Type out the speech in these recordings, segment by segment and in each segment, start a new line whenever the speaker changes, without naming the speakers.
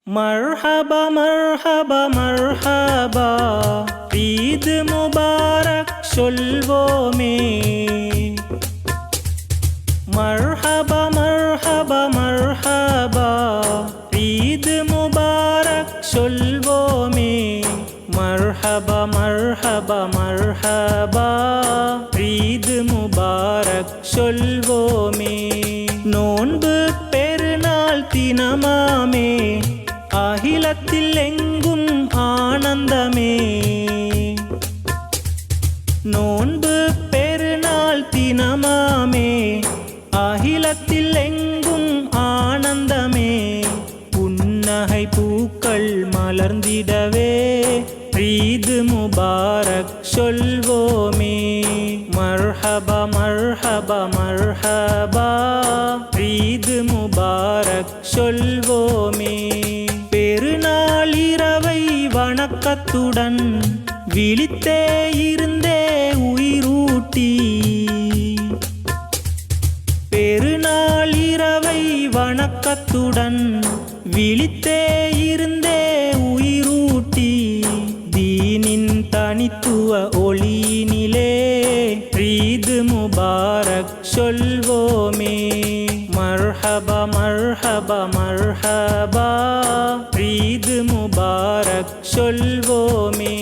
மர்ஹபா மர்ஹபா மர்ஹபா ஈத் முபாரக் சொல்வோமே. மர்ஹபா மர்ஹபா மர்ஹபா ஈத் முபாரக் சொல்வோமே. மர்ஹபா மர்ஹபா மர்ஹபா ஈத் முபாரக் சொல்வோமே. நோன்பு பெருநாள் தினமாமே, அகிலத்தில் எங்கும் ஆனந்தமே. நோன்பு பெருநாள் தினமாமே, அகிலத்தில் எங்கும் ஆனந்தமே. புன்னகை பூக்கள் மலர்ந்திடவே ஈத் முபாரக் சொல்வோமே. மர்ஹபா மர்ஹபா மர்ஹபா ஈத் முபாரக் சொல்வோமே. பெருநாள் இரவை வணக்கத்துடன் விழித்தே இருந்தே உயிரூட்டி, பெருநாள் இரவை வணக்கத்துடன் விழித்தே இருந்தே உயிரூட்டி, தீனின் தனித்துவ ஒளியினிலே ஈத் முபாரக் சொல்வோமே. மர்ஹபா மர்ஹபா மர்ஹபா ஈத் முபாரக் சொல்வோமே.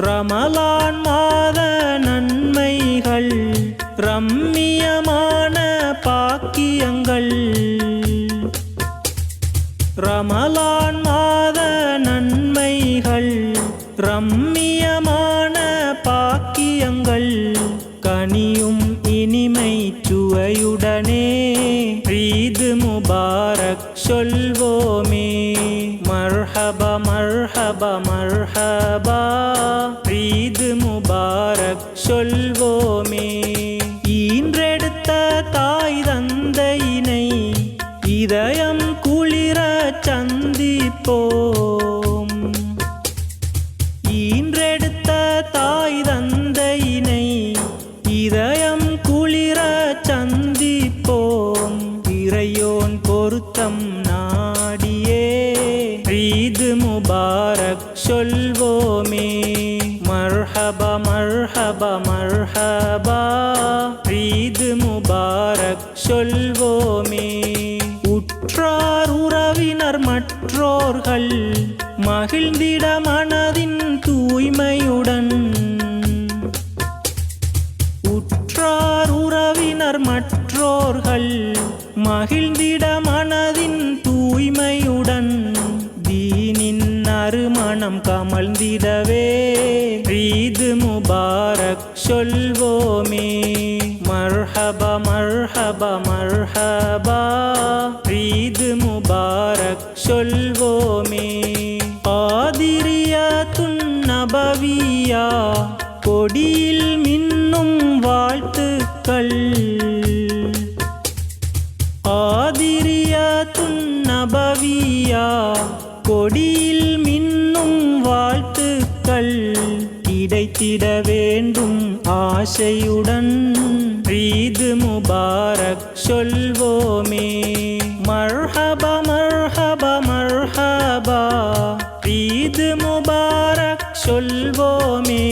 ரமலான் மாத நன்மைகள், ரம்மியமான பாக்கியங்கள். ரமலான் மாத நன்மைகள், ரம்மியமான பாக்கியங்கள். கனியும் இனிமை சுவையுடனே ஈத் முபாரக் சொல்வோமே. மர்ஹபா மர்ஹபா மர்ஹபா ஈத் முபாரக் சொல்வோமே. ஈன்றெடுத்த தாய் தந்தையினை இதயம் குளிர சந்திப்போம். ஈன்றெடுத்த தாய் தந்தையினை இதயம் குளிர சந்திப்போம். இறையோன் பொருத்தம் நாடியே ஈத் முபாரக் சொல்வோமே. மர்ஹபா மர்ஹபா மர்ஹபா ஈத் முபாரக் சொல்வோமே. உற்றார் உறவினர் மற்றோர்கள் மகிழ்ந்திட மனதின் தூய்மையுடன், உற்றார் உறவினர் மற்றோர்கள் மகிழ்ந்திட மனதின் தூய்மையுடன், தீனின் நறுமணம் கமழ்ந்திடவே ஈத் முபாரக் சொல்வோமே. மர்ஹபா மர்ஹபா மர்ஹபா ஈத் முபாரக் சொல்வோமே. ஆதிரியத்துன் நபவியா கொடியில் மின்னும் வாழ்த்துக்கள். ஆதிரியத்துன் நபவியா கொடியில் மின்னும் வாழ்த்துக்கள். கிடைத்திட வேண்டும் ஆசையுடன் ஈத் முபாரக் சொல்வோமே. மர்ஹபா மர்ஹபா மர்ஹபா ஈத் முபாரக் சொல்வோமே.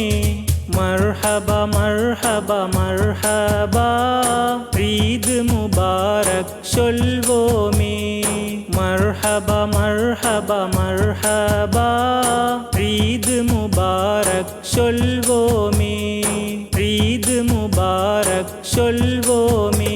மர்ஹபா மர்ஹபா மர்ஹபா ஈத் முபாரக் சொல்வோமே. மர்ஹபா மர்ஹபா மர்ஹபா ஈத் முபாரக் சொல்வோமே. ஈத் முபாரக் சொல்வோமே.